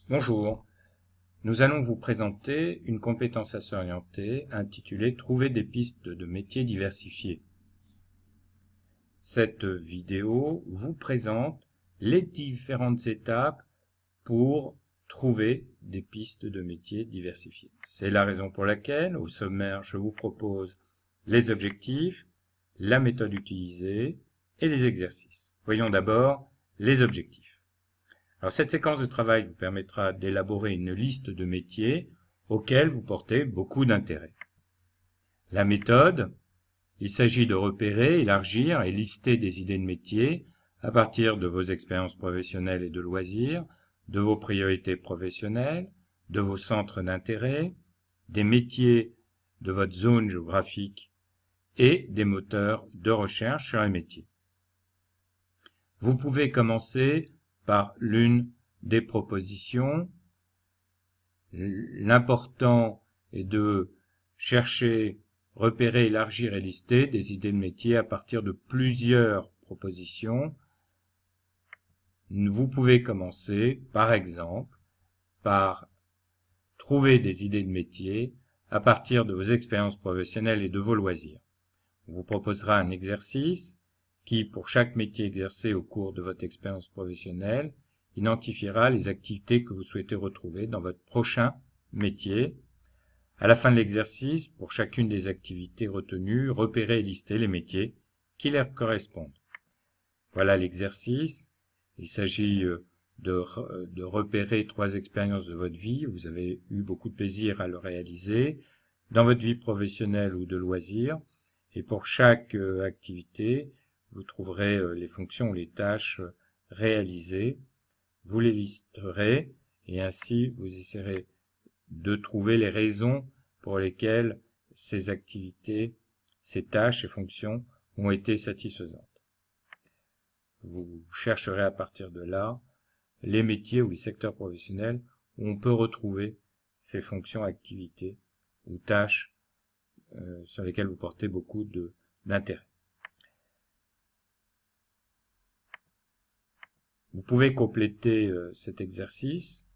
Bonjour, nous allons vous présenter une compétence assez orientée intitulée « Trouver des pistes de métiers diversifiés ». Cette vidéo vous présente les différentes étapes pour trouver des pistes de métiers diversifiés. C'est la raison pour laquelle, au sommaire, je vous propose les objectifs, la méthode utilisée et les exercices. Voyons d'abord les objectifs. Alors, cette séquence de travail vous permettra d'élaborer une liste de métiers auxquels vous portez beaucoup d'intérêt. La méthode, il s'agit de repérer, élargir et lister des idées de métiers à partir de vos expériences professionnelles et de loisirs, de vos priorités professionnelles, de vos centres d'intérêt, des métiers de votre zone géographique et des moteurs de recherche sur les métiers. Vous pouvez commencer par l'une des propositions. L'important est de chercher, repérer, élargir et lister des idées de métier à partir de plusieurs propositions. Vous pouvez commencer, par exemple, par trouver des idées de métier à partir de vos expériences professionnelles et de vos loisirs. On vous proposera un exercice qui, pour chaque métier exercé au cours de votre expérience professionnelle, identifiera les activités que vous souhaitez retrouver dans votre prochain métier. À la fin de l'exercice, pour chacune des activités retenues, repérez et listez les métiers qui leur correspondent. Voilà l'exercice. Il s'agit de repérer 3 expériences de votre vie. Vous avez eu beaucoup de plaisir à le réaliser dans votre vie professionnelle ou de loisirs. Et pour chaque activité, vous trouverez les fonctions ou les tâches réalisées. Vous les listerez et ainsi vous essaierez de trouver les raisons pour lesquelles ces activités, ces tâches et fonctions ont été satisfaisantes. Vous chercherez à partir de là les métiers ou les secteurs professionnels où on peut retrouver ces fonctions, activités ou tâches sur lesquelles vous portez beaucoup d'intérêt. Vous pouvez compléter cet exercice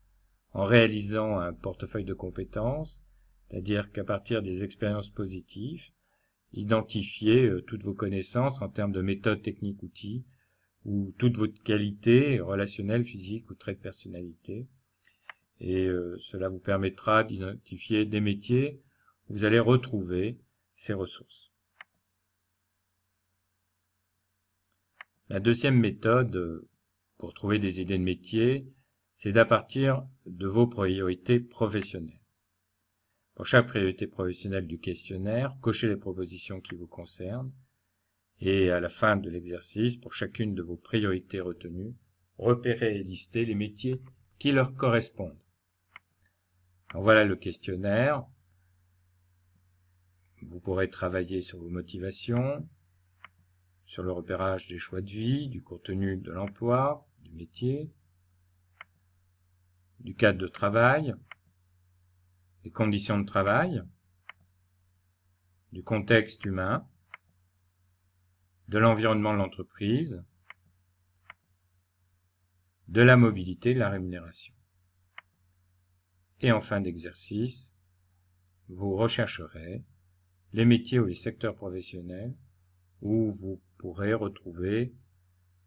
en réalisant un portefeuille de compétences, c'est-à-dire qu'à partir des expériences positives, identifiez toutes vos connaissances en termes de méthodes, techniques, outils, ou toutes vos qualités relationnelles, physiques ou traits de personnalité. Et cela vous permettra d'identifier des métiers où vous allez retrouver ces ressources. La deuxième méthode pour trouver des idées de métier, c'est d'à partir de vos priorités professionnelles. Pour chaque priorité professionnelle du questionnaire, cochez les propositions qui vous concernent et à la fin de l'exercice, pour chacune de vos priorités retenues, repérez et listez les métiers qui leur correspondent. Alors voilà le questionnaire. Vous pourrez travailler sur vos motivations, sur le repérage des choix de vie, du contenu de l'emploi, du métier, du cadre de travail, des conditions de travail, du contexte humain, de l'environnement de l'entreprise, de la mobilité, de la rémunération. Et en fin d'exercice, vous rechercherez les métiers ou les secteurs professionnels où vous pourrez retrouver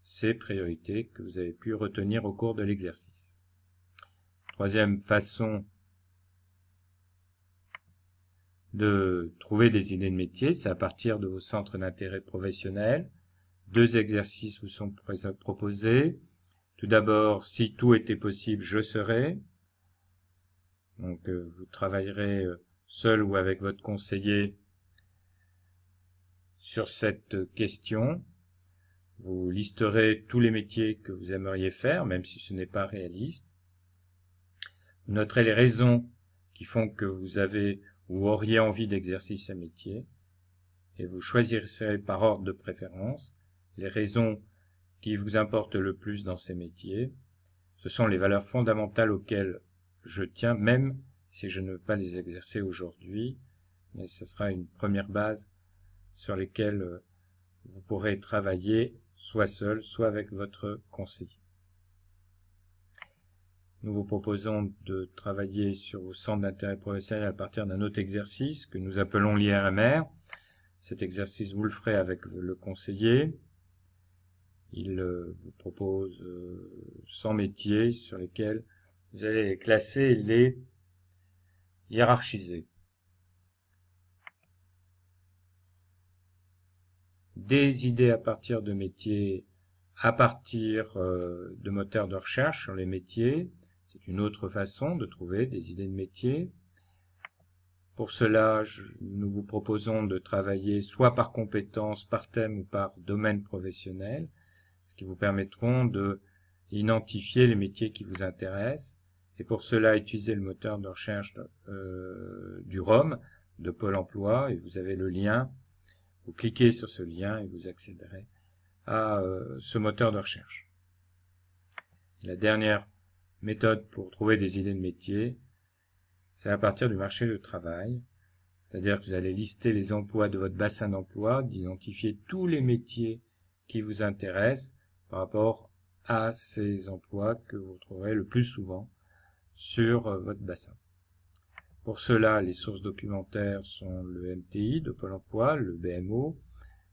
ces priorités que vous avez pu retenir au cours de l'exercice. Troisième façon de trouver des idées de métier, c'est à partir de vos centres d'intérêt professionnels. 2 exercices vous sont proposés. Tout d'abord, si tout était possible, je serais. Donc, vous travaillerez seul ou avec votre conseiller sur cette question. Vous listerez tous les métiers que vous aimeriez faire, même si ce n'est pas réaliste. Vous noterez les raisons qui font que vous avez ou auriez envie d'exercer ces métiers. Et vous choisirez par ordre de préférence les raisons qui vous importent le plus dans ces métiers. Ce sont les valeurs fondamentales auxquelles je tiens, même si je ne veux pas les exercer aujourd'hui, mais ce sera une première base sur lesquelles vous pourrez travailler soit seul, soit avec votre conseiller. nous vous proposons de travailler sur vos centres d'intérêt professionnel à partir d'un autre exercice que nous appelons l'IRMR. Cet exercice, vous le ferez avec le conseiller. Il vous propose 100 métiers sur lesquels vous allez les classer et les hiérarchiser. Des idées à partir de métiers, à partir de moteurs de recherche sur les métiers. C'est une autre façon de trouver des idées de métiers. Pour cela, nous vous proposons de travailler soit par compétences, par thème ou par domaine professionnel, ce qui vous permettront de identifier les métiers qui vous intéressent. Et pour cela, utilisez le moteur de recherche du ROM de Pôle emploi et vous avez le lien. Vous cliquez sur ce lien et vous accéderez à ce moteur de recherche. La dernière méthode pour trouver des idées de métier, c'est à partir du marché du travail. C'est-à-dire que vous allez lister les emplois de votre bassin d'emploi, d'identifier tous les métiers qui vous intéressent par rapport à ces emplois que vous trouverez le plus souvent sur votre bassin. Pour cela, les sources documentaires sont le MTI de Pôle emploi, le BMO,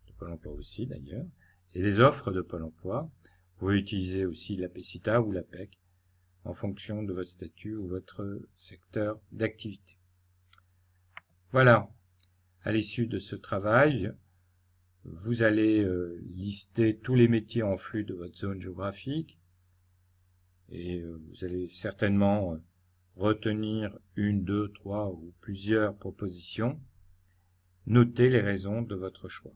de Pôle emploi aussi d'ailleurs, et les offres de Pôle emploi. Vous pouvez utiliser aussi l'APECITA ou l'APEC en fonction de votre statut ou votre secteur d'activité. Voilà, à l'issue de ce travail, vous allez lister tous les métiers en flux de votre zone géographique et vous allez certainement retenir une, deux, trois ou plusieurs propositions. Notez les raisons de votre choix.